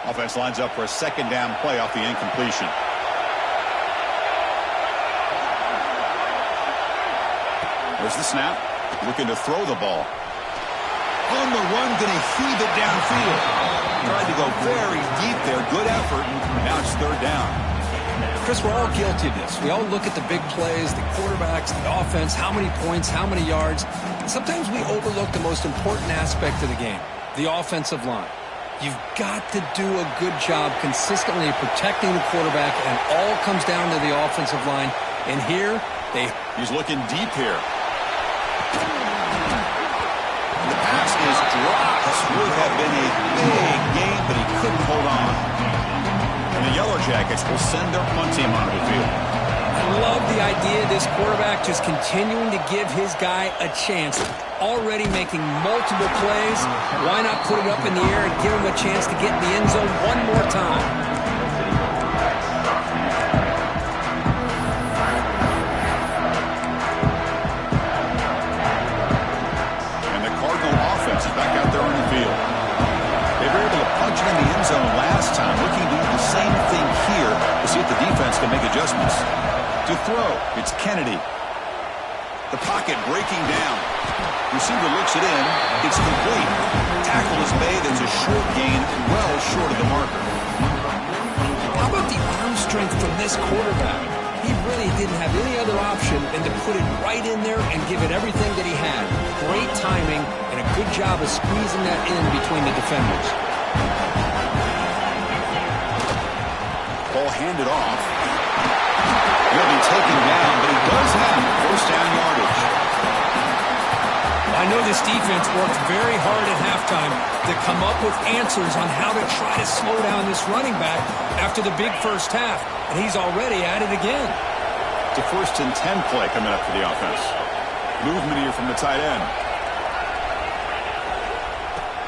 Offense lines up for a second down play off the incompletion. There's the snap. Looking to throw the ball. On the run, going to heave it downfield. Tried to go very deep there. Good effort. Now it's third down. Chris, we're all guilty of this. We all look at the big plays, the quarterbacks, the offense, how many points, how many yards. Sometimes we overlook the most important aspect of the game, the offensive line. You've got to do a good job consistently protecting the quarterback, and it all comes down to the offensive line. And here, he's looking deep here. The pass is dropped. This would have been a big game, but he couldn't hold on. And the Yellow Jackets will send their punt team onto the field. I love the idea of this quarterback just continuing to give his guy a chance. Already making multiple plays. Why not put it up in the air and give him a chance to get in the end zone one more time? Back out there on the field. They were able to punch it in the end zone last time, looking to do the same thing here to see if the defense can make adjustments. To throw, it's Kennedy. The pocket breaking down. Receiver looks it in. It's complete. Tackle is made. It's a short gain, well short of the marker. How about the arm strength from this quarterback? He really didn't have any other option than to put it right in there and give it everything that he had. Great timing and a good job of squeezing that in between the defenders. Ball handed off. He'll be taken down, but he does have first down yardage. I know this defense worked very hard at halftime to come up with answers on how to try to slow down this running back after the big first half, and he's already at it again. It's a 1st and 10 play coming up for the offense. Movement here from the tight end.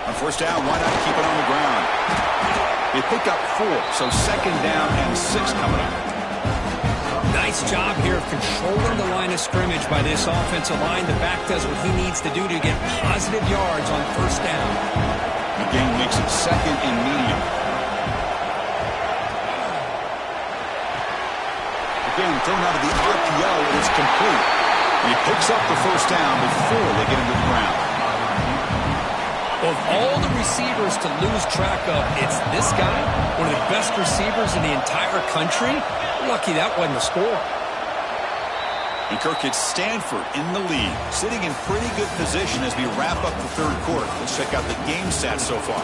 On first down, why not keep it on the ground? They pick up 4, so 2nd down and 6 coming up. Nice job here of controlling the line of scrimmage by this offensive line. The back does what he needs to do to get positive yards on first down. The game makes it 2nd and medium. Again, thrown out of the RPO, and it's complete. He picks up the first down before they get him to the ground. Of all the receivers to lose track of, it's this guy, one of the best receivers in the entire country. Lucky that wasn't a score. And Kirk, it's Stanford in the lead, sitting in pretty good position as we wrap up the 3rd quarter. Let's check out the game stats so far. 1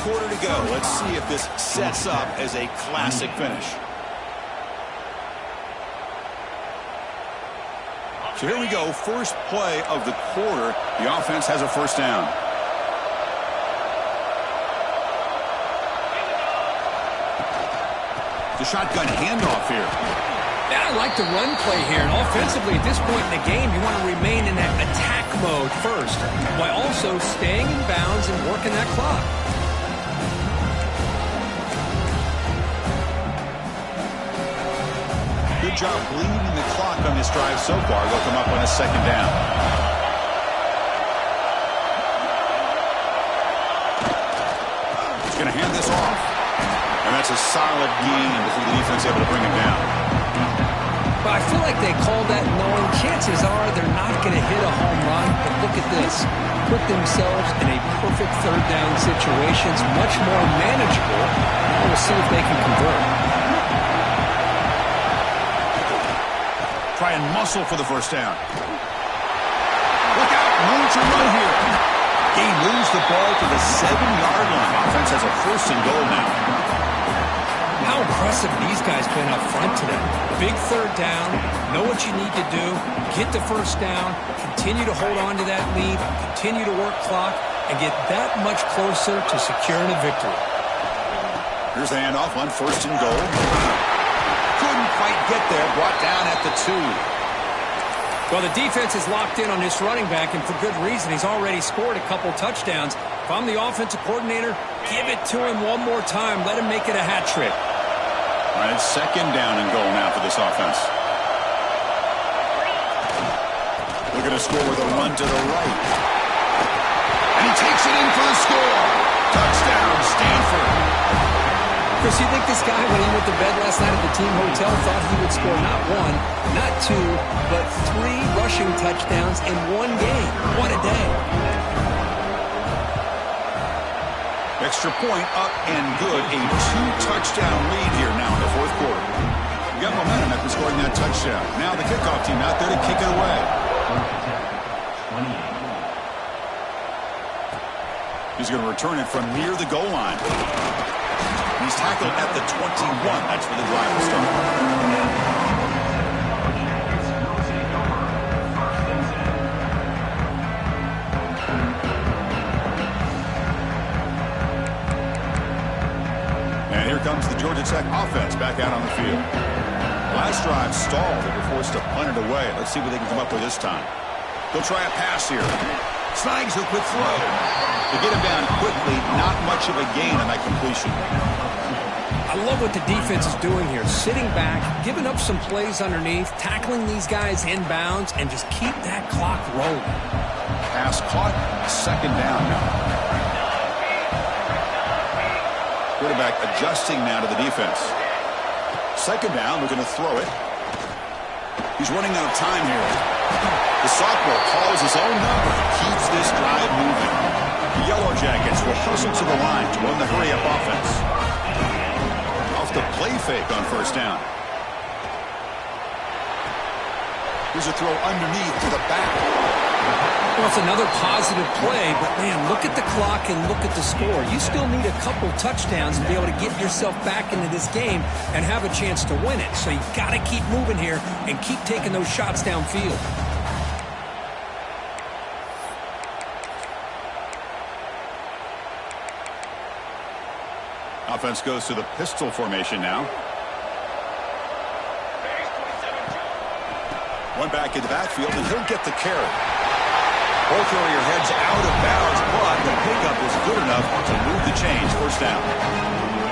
quarter to go. Let's see if this sets up as a classic finish. So here we go, first play of the quarter. The offense has a first down. The shotgun handoff here. Yeah, I like the run play here. And offensively, at this point in the game, you want to remain in that attack mode first, while also staying in bounds and working that clock. Good job bleeding the clock on this drive so far. They'll come up on a 2nd down. He's going to hand this off. And that's a solid gain before the defense able to bring him down. But I feel like they called that knowing chances are they're not going to hit a home run. But look at this. Put themselves in a perfect 3rd down situation. It's much more manageable. Now we'll see if they can convert. Try and muscle for the first down. Look out. Room to run here. He moves the ball to the 7-yard line. Offense has a 1st and goal now. How impressive these guys been up front today. Big 3rd down, know what you need to do, get the first down, continue to hold on to that lead, continue to work clock, and get that much closer to securing a victory. Here's the handoff on 1st and goal. Couldn't quite get there, brought down at the 2. Well, the defense is locked in on this running back, and for good reason. He's already scored a couple touchdowns. If I'm the offensive coordinator, give it to him one more time. Let him make it a hat trick. All right, 2nd down and goal now for this offense. Looking to score with a run to the right. And he takes it in for the score. Touchdown, Stanford. Chris, you think this guy, when he went to bed last night at the team hotel, thought he would score not 1, not 2, but 3 rushing touchdowns in one game? What a day. Extra point up and good. A 2-touchdown lead here now in the 4th quarter. We got momentum after scoring that touchdown. Now the kickoff team out there to kick it away. He's going to return it from near the goal line. He's tackled at the 21. That's where the drive will start. And here comes the Georgia Tech offense back out on the field. Last drive stalled. They were forced to punt it away. Let's see what they can come up with this time. They'll try a pass here. Snags a quick throw. To get him down quickly, not much of a gain on that completion. I love what the defense is doing here. Sitting back, giving up some plays underneath, tackling these guys in bounds, and just keep that clock rolling. Pass caught. 2nd down now. Quarterback adjusting now to the defense. 2nd down, looking to throw it. He's running out of time here. The sophomore calls his own number and keeps this drive moving. The Yellow Jackets will hustle to the line to run the hurry-up offense. Off the play fake on 1st down. Here's a throw underneath to the back. Well, it's another positive play, but, man, look at the clock and look at the score. You still need a couple touchdowns to be able to get yourself back into this game and have a chance to win it. So you got to keep moving here and keep taking those shots downfield. Offense goes to the pistol formation now. One back in the backfield, and he'll get the carry. Ball carrier heads out of bounds, but the pickup is good enough to move the chains. First down.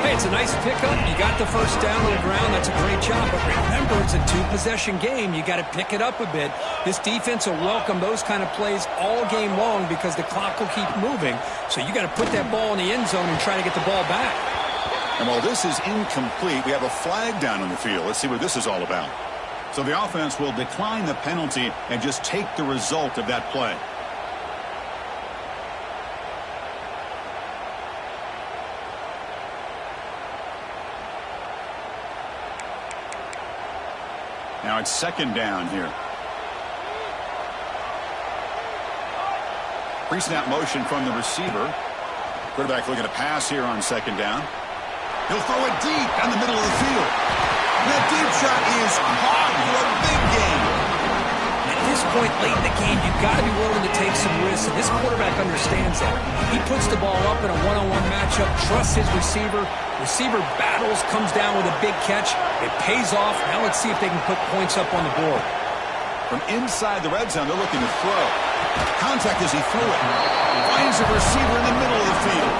Hey, it's a nice pickup. You got the first down on the ground. That's a great job. But remember, it's a two-possession game. You got to pick it up a bit. This defense will welcome those kind of plays all game long because the clock will keep moving. So you got to put that ball in the end zone and try to get the ball back. And while this is incomplete, we have a flag down on the field. Let's see what this is all about. So the offense will decline the penalty and just take the result of that play. Now it's second down here. Pre-snap motion from the receiver. Quarterback looking to pass here on second down. He'll throw it deep down the middle of the field. That deep shot is caught for a big game. At this point late in the game, you've got to be willing to take some risks, and this quarterback understands that. He puts the ball up in a one-on-one matchup, trusts his receiver. Receiver battles, comes down with a big catch. It pays off. Now let's see if they can put points up on the board. From inside the red zone, they're looking to throw. Contact as he threw it. Finds a receiver in the middle of the field.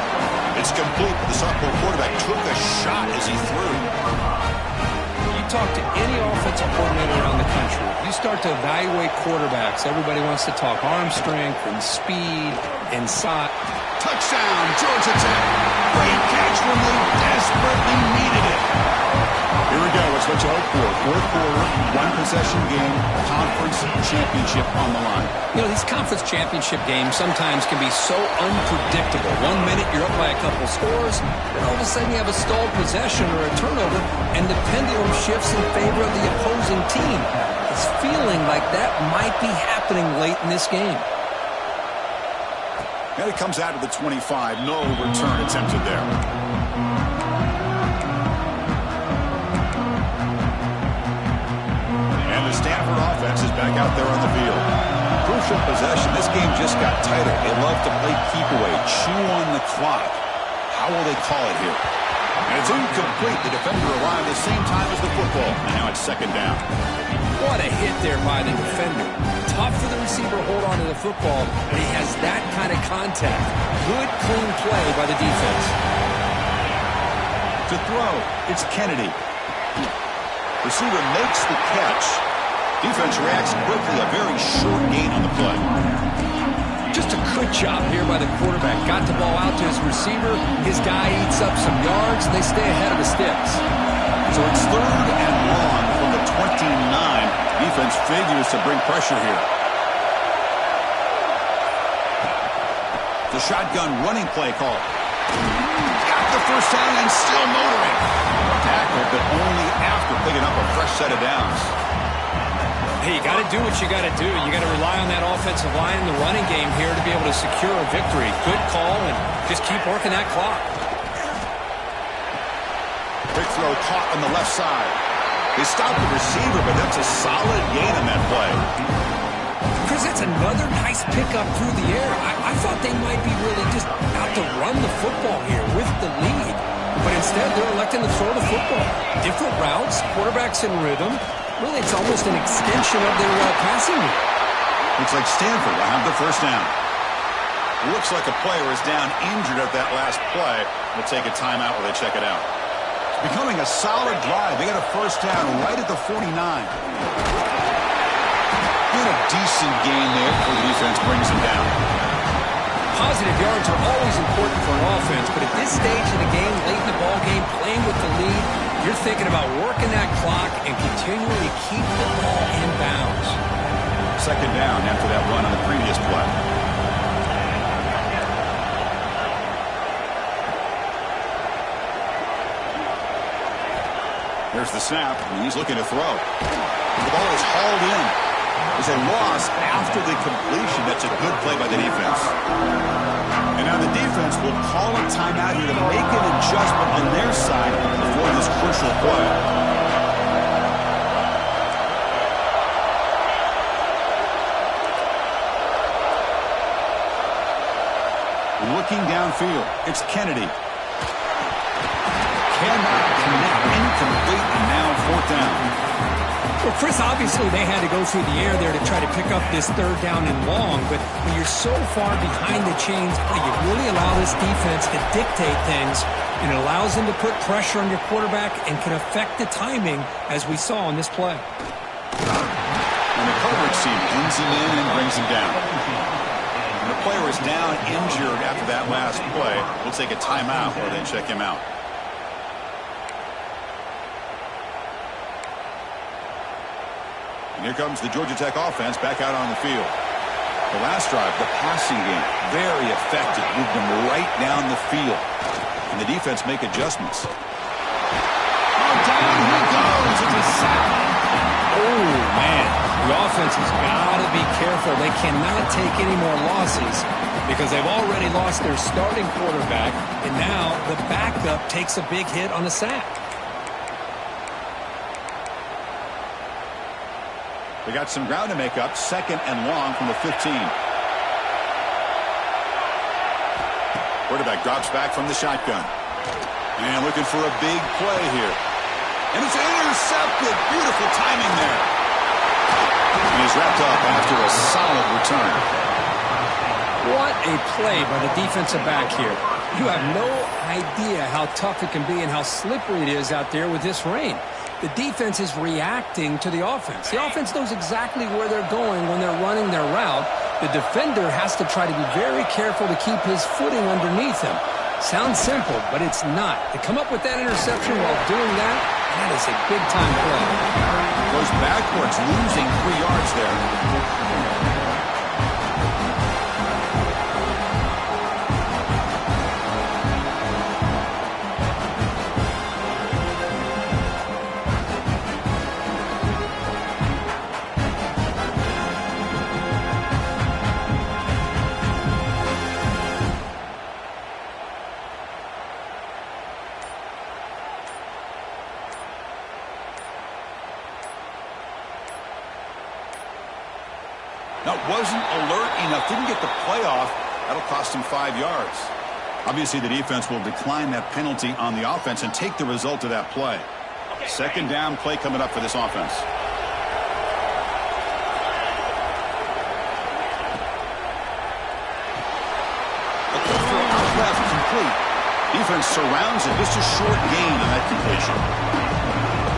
It's complete, but the sophomore quarterback took a shot as he threw. You talk to any offensive coordinator around the country, you start to evaluate quarterbacks, everybody wants to talk arm strength and speed and size. Touchdown, Georgia Tech. Great catch when they desperately needed it. Here we go. It's what you hope for. Fourth quarter, one-possession game, conference championship on the line. You know, these conference championship games sometimes can be so unpredictable. 1 minute you're up by a couple scores, then all of a sudden you have a stalled possession or a turnover, and the pendulum shifts in favor of the opposing team. It's feeling like that might be happening late in this game. And it comes out of the 25. No return attempted there. And the Stanford offense is back out there on the field. Crucial possession. This game just got tighter. They love to play keep away, chew on the clock. How will they call it here? And it's incomplete. The defender arrived at the same time as the football. And now it's second down. What a hit there by the defender. Tough for the receiver to hold on to the football, but he has that kind of contact. Good, clean play by the defense. To throw, it's Kennedy. Receiver makes the catch. Defense reacts quickly. A very short gain on the play. Just a good job here by the quarterback. Got the ball out to his receiver. His guy eats up some yards, and they stay ahead of the sticks. So it's third and long from the 29. Defense figures to bring pressure here. The shotgun running play call. Got the first down and still motoring. Tackle, but only after picking up a fresh set of downs. Hey, you got to do what you got to do. You got to rely on that offensive line in the running game here to be able to secure a victory. Good call, and just keep working that clock. Big throw caught on the left side. They stopped the receiver, but that's a solid gain on that play. Chris, that's another nice pickup through the air. I thought they might be really just out to run the football here with the lead. But instead, they're electing to throw the football. Different routes, quarterbacks in rhythm. Really, it's almost an extension of their passing game. Looks like Stanford will have the first down. Looks like a player is down injured at that last play. We'll take a timeout while they check it out. It's becoming a solid drive. They got a first down right at the 49. Get a decent gain there before the defense brings him down. Positive yards are always important for an offense, but at this stage of the game, late in the ball game, playing with the lead, you're thinking about working that clock and continuing to keep the ball in bounds. Second down after that run on the previous play. There's the snap, and he's looking to throw. The ball is hauled in. is a loss after the completion. That's a good play by the defense. And now the defense will call a timeout here to make an adjustment on their side before this crucial play. Looking downfield, it's Kennedy. Cannot connect, incomplete, and now fourth down. Well, Chris, obviously they had to go through the air there to try to pick up this third down and long, but when you're so far behind the chains, you really allow this defense to dictate things, and it allows them to put pressure on your quarterback and can affect the timing, as we saw in this play. And the coverage team pins him in and brings him down. And the player is down injured after that last play. We'll take a timeout or then check him out. And here comes the Georgia Tech offense back out on the field. The last drive, the passing game, very effective. Moved them right down the field. And the defense make adjustments. Oh, down he goes. It's a sack. Oh, man. The offense has got to be careful. They cannot take any more losses because they've already lost their starting quarterback, and now the backup takes a big hit on a sack. They got some ground to make up. Second and long from the 15. Quarterback drops back from the shotgun. And looking for a big play here. And it's intercepted. Beautiful timing there. And he's wrapped up after a solid return. What a play by the defensive back here. You have no idea how tough it can be and how slippery it is out there with this rain. The defense is reacting to the offense. The offense knows exactly where they're going when they're running their route. The defender has to try to be very careful to keep his footing underneath him. Sounds simple, but it's not. To come up with that interception while doing that, that is a big-time play. Goes backwards, losing 3 yards there. Now, wasn't alert enough, didn't get the play off. That'll cost him 5 yards. Obviously, the defense will decline that penalty on the offense and take the result of that play. Second down play coming up for this offense. A throw out left, complete. Defense surrounds it. Just a short gain on that completion.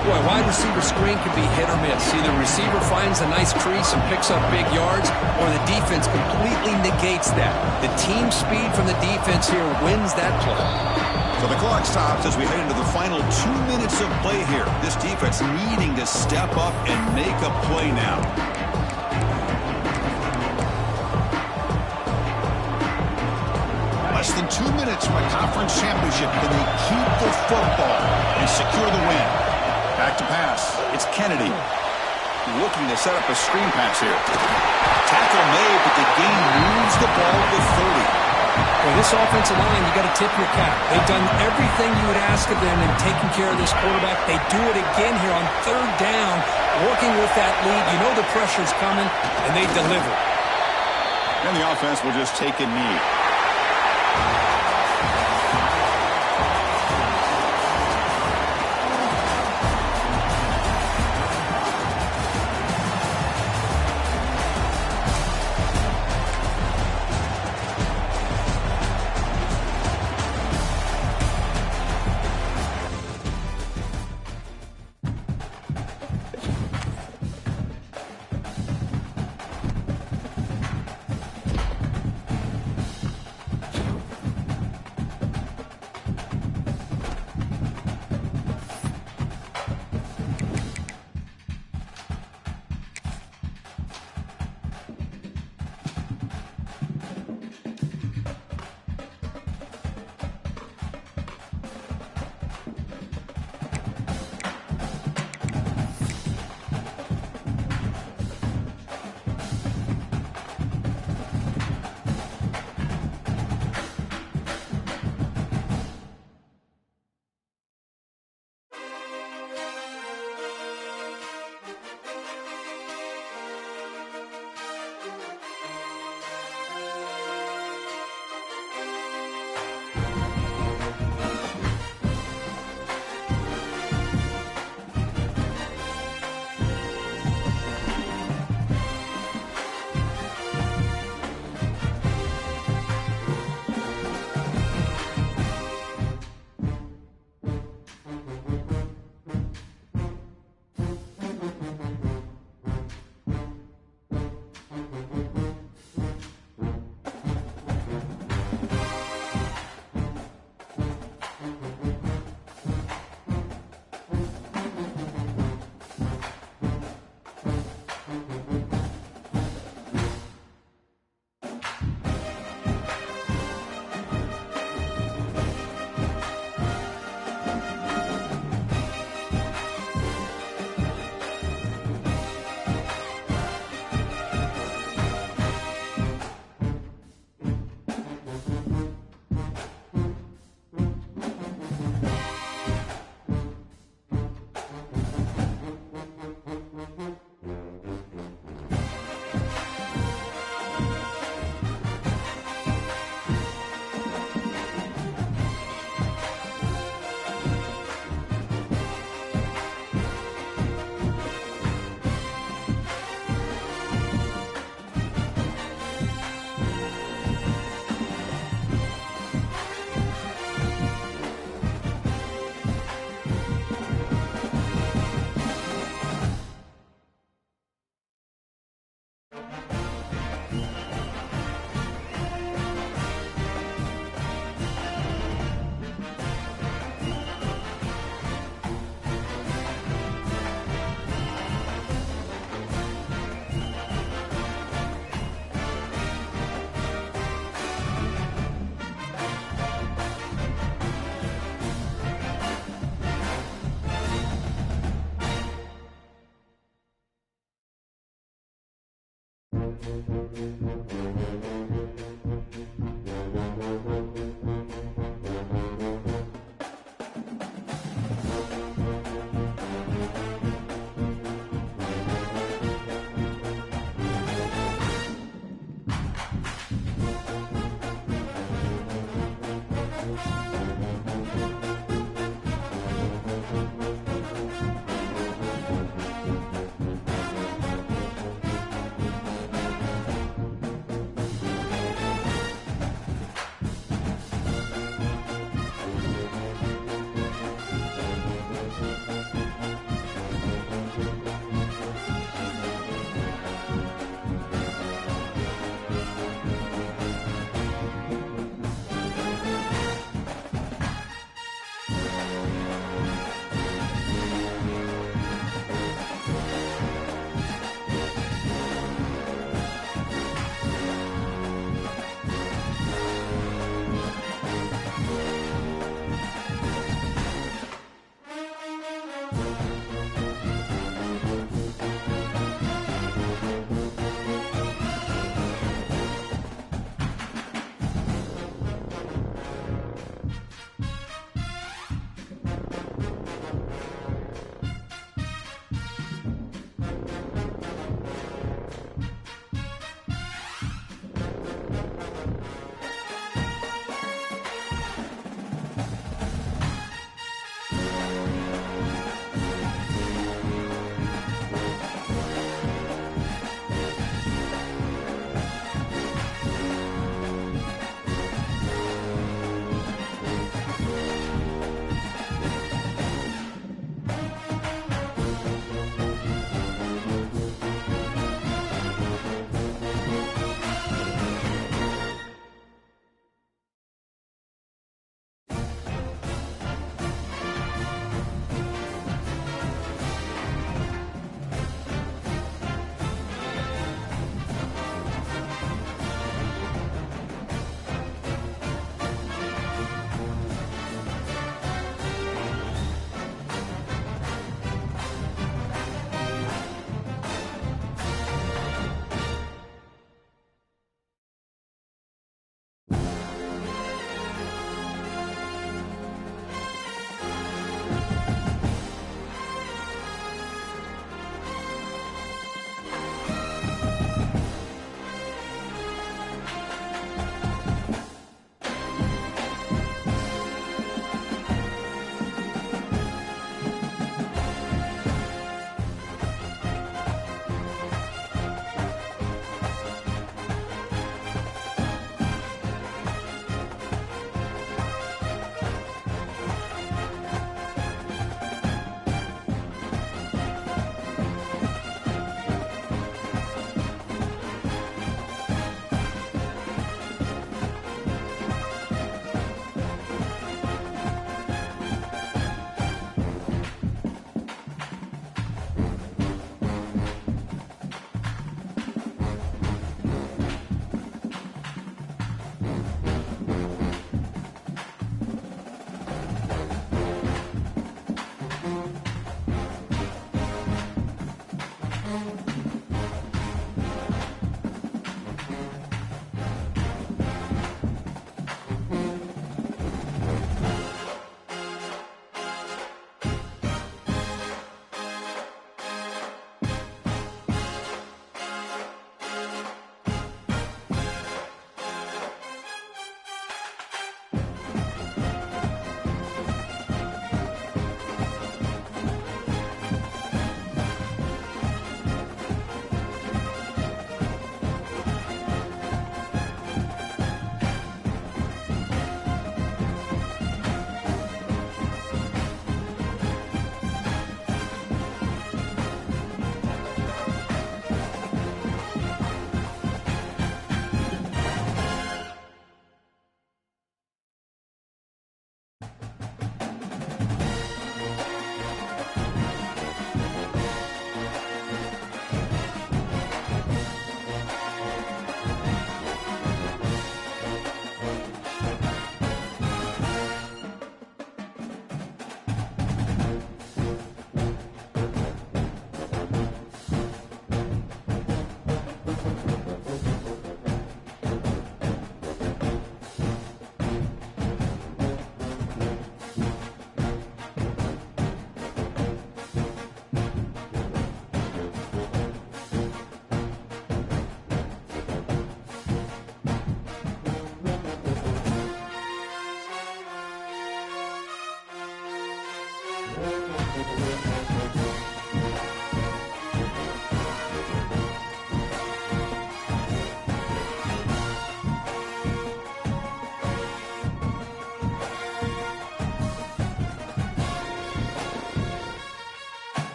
Boy, wide receiver screen can be hit or miss. Either receiver finds a nice crease and picks up big yards, or the defense completely negates that. The team speed from the defense here wins that play. So the clock stops as we head into the final 2 minutes of play here. This defense needing to step up and make a play now. Less than 2 minutes from a conference championship. Can they keep the football and secure the win? Back to pass. It's Kennedy. Looking to set up a screen pass here. Tackle made, but the game moves the ball to 30. Well, this offensive line, you got to tip your cap. They've done everything you would ask of them in taking care of this quarterback. They do it again here on third down, working with that lead. You know the pressure's coming, and they deliver. And the offense will just take a knee.